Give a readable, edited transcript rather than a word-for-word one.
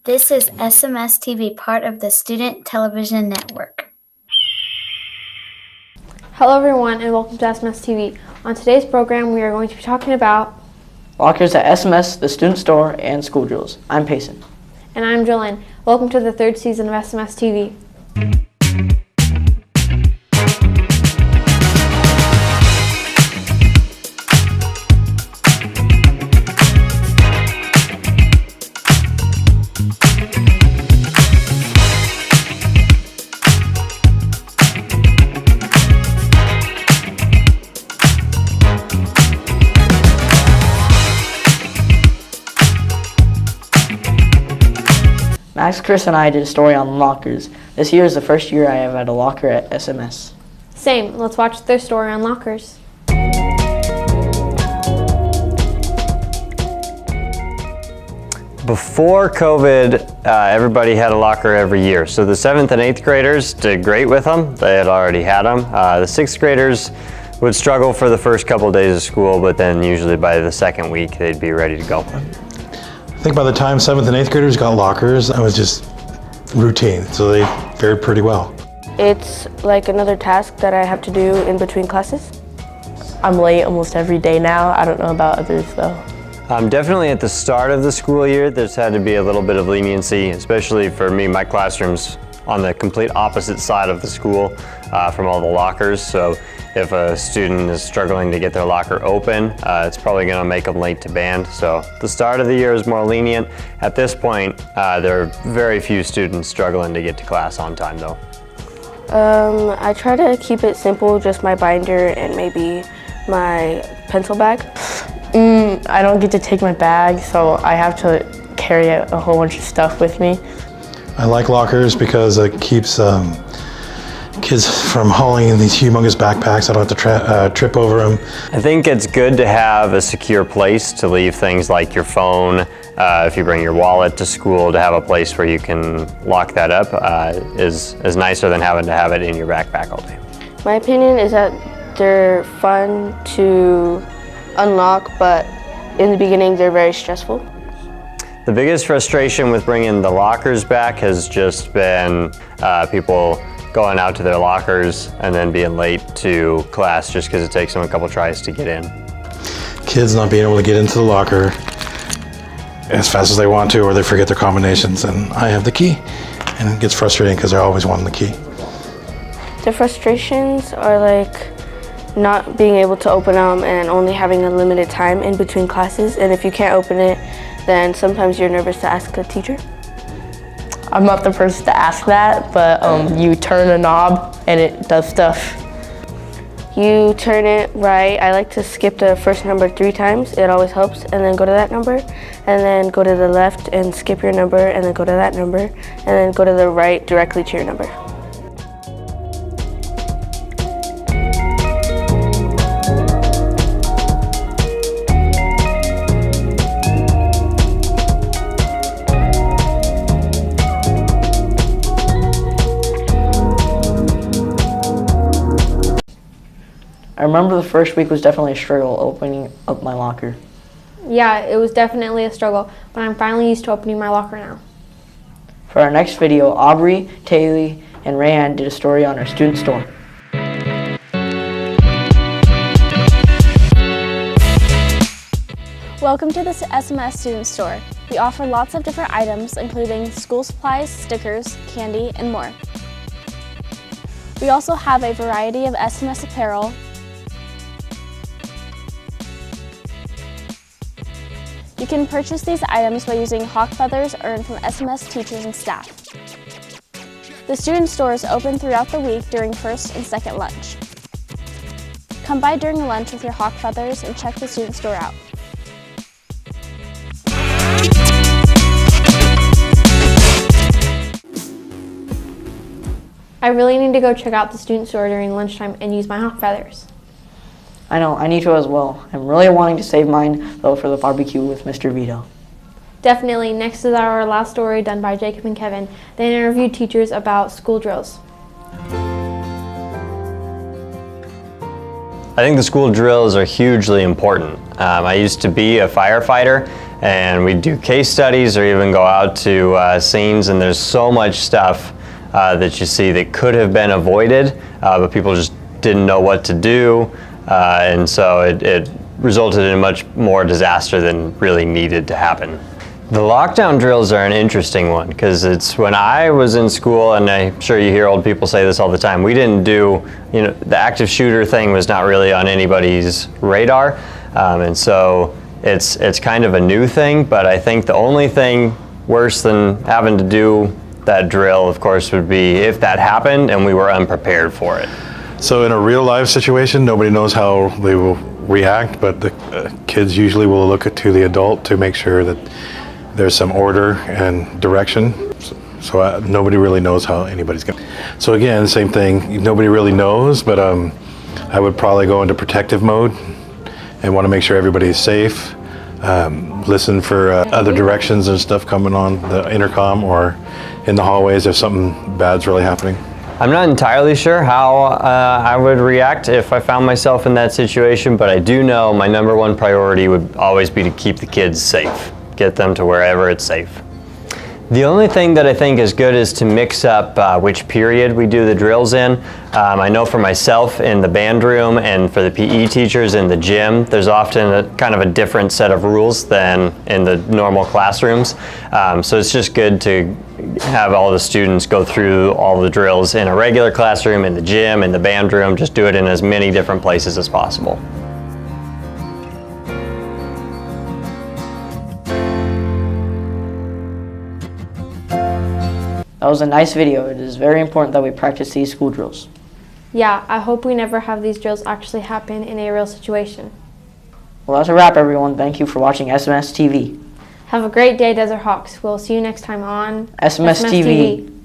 This is SMSTV, part of the Student Television Network. Hello everyone and welcome to SMSTV. On today's program we are going to be talking about lockers at SMS, the student store, and school drills. I'm Payson. And I'm Jolene. Welcome to the third season of SMSTV. Max, Chris, and I did a story on lockers. This year is the first year I have had a locker at SMS. Same. Let's watch their story on lockers. Before COVID, everybody had a locker every year. So the 7th and 8th graders did great with them. They had already had them. The 6th graders would struggle for the first couple of days of school, but then usually by the second week, they'd be ready to go. I think by the time 7th and 8th graders got lockers, it was just routine, so they fared pretty well. It's like another task that I have to do in between classes. I'm late almost every day now. I don't know about others though. Definitely at the start of the school year, there's had to be a little bit of leniency, especially for me. My classroom's on the complete opposite side of the school from all the lockers. So if a student is struggling to get their locker open, it's probably going to make them late to band. So the start of the year is more lenient. At this point, there are very few students struggling to get to class on time though. I try to keep it simple, just my binder and maybe my pencil bag. I don't get to take my bag, so I have to carry a whole bunch of stuff with me. I like lockers because it keeps kids from hauling in these humongous backpacks. I don't have to trip over them. I think it's good to have a secure place to leave things like your phone. If you bring your wallet to school, to have a place where you can lock that up is nicer than having to have it in your backpack all day. My opinion is that they're fun to unlock, but in the beginning they're very stressful. The biggest frustration with bringing the lockers back has just been people going out to their lockers and then being late to class just because it takes them a couple tries to get in. Kids not being able to get into the locker as fast as they want to, or they forget their combinations, and I have the key. And it gets frustrating because they're always wanting the key. The frustrations are like not being able to open them and only having a limited time in between classes, and if you can't open it, then sometimes you're nervous to ask a teacher. I'm not the person to ask that, but you turn a knob and it does stuff. You turn it right. I like to skip the first number 3 times. It always helps. And then go to that number. And then go to the left and skip your number. And then go to that number. And then go to the right directly to your number. I remember the first week was definitely a struggle opening up my locker. Yeah, it was definitely a struggle, but I'm finally used to opening my locker now. For our next video, Aubrey, Taylor, and Rayanne did a story on our student store. Welcome to the SMS Student Store. We offer lots of different items, including school supplies, stickers, candy, and more. We also have a variety of SMS apparel, You can purchase these items by using hawk feathers earned from SMS teachers and staff. The student store is open throughout the week during first and second lunch. Come by during lunch with your hawk feathers and check the student store out. I really need to go check out the student store during lunchtime and use my hawk feathers. I know, I need to as well. I'm really wanting to save mine, though, for the barbecue with Mr. Vito. Definitely. Next is our last story done by Jacob and Kevin. They interviewed teachers about school drills. I think the school drills are hugely important. I used to be a firefighter, and we do case studies or even go out to scenes, and there's so much stuff that you see that could have been avoided, but people just didn't know what to do, and so it resulted in much more disaster than really needed to happen. The lockdown drills are an interesting one because it's when I was in school, and I'm sure you hear old people say this all the time, we didn't do, the active shooter thing was not really on anybody's radar, and so it's kind of a new thing, but I think the only thing worse than having to do that drill, of course, would be if that happened and we were unprepared for it. So in a real life situation, nobody knows how they will react, but the kids usually will look to the adult to make sure that there's some order and direction. So nobody really knows how anybody's going. So again, same thing, nobody really knows, but I would probably go into protective mode and want to make sure everybody's safe. Listen for other directions and stuff coming on the intercom or in the hallways if something bad's really happening. I'm not entirely sure how I would react if I found myself in that situation, but I do know my number one priority would always be to keep the kids safe, get them to wherever it's safe. The only thing that I think is good is to mix up which period we do the drills in. I know for myself in the band room and for the PE teachers in the gym, there's often kind of a different set of rules than in the normal classrooms. So it's just good to have all the students go through all the drills in a regular classroom, in the gym, in the band room, just do it in as many different places as possible. That was a nice video. It is very important that we practice these school drills. Yeah, I hope we never have these drills actually happen in a real situation. Well, that's a wrap, everyone. Thank you for watching SMSTV. Have a great day, Desert Hawks. We'll see you next time on SMSTV.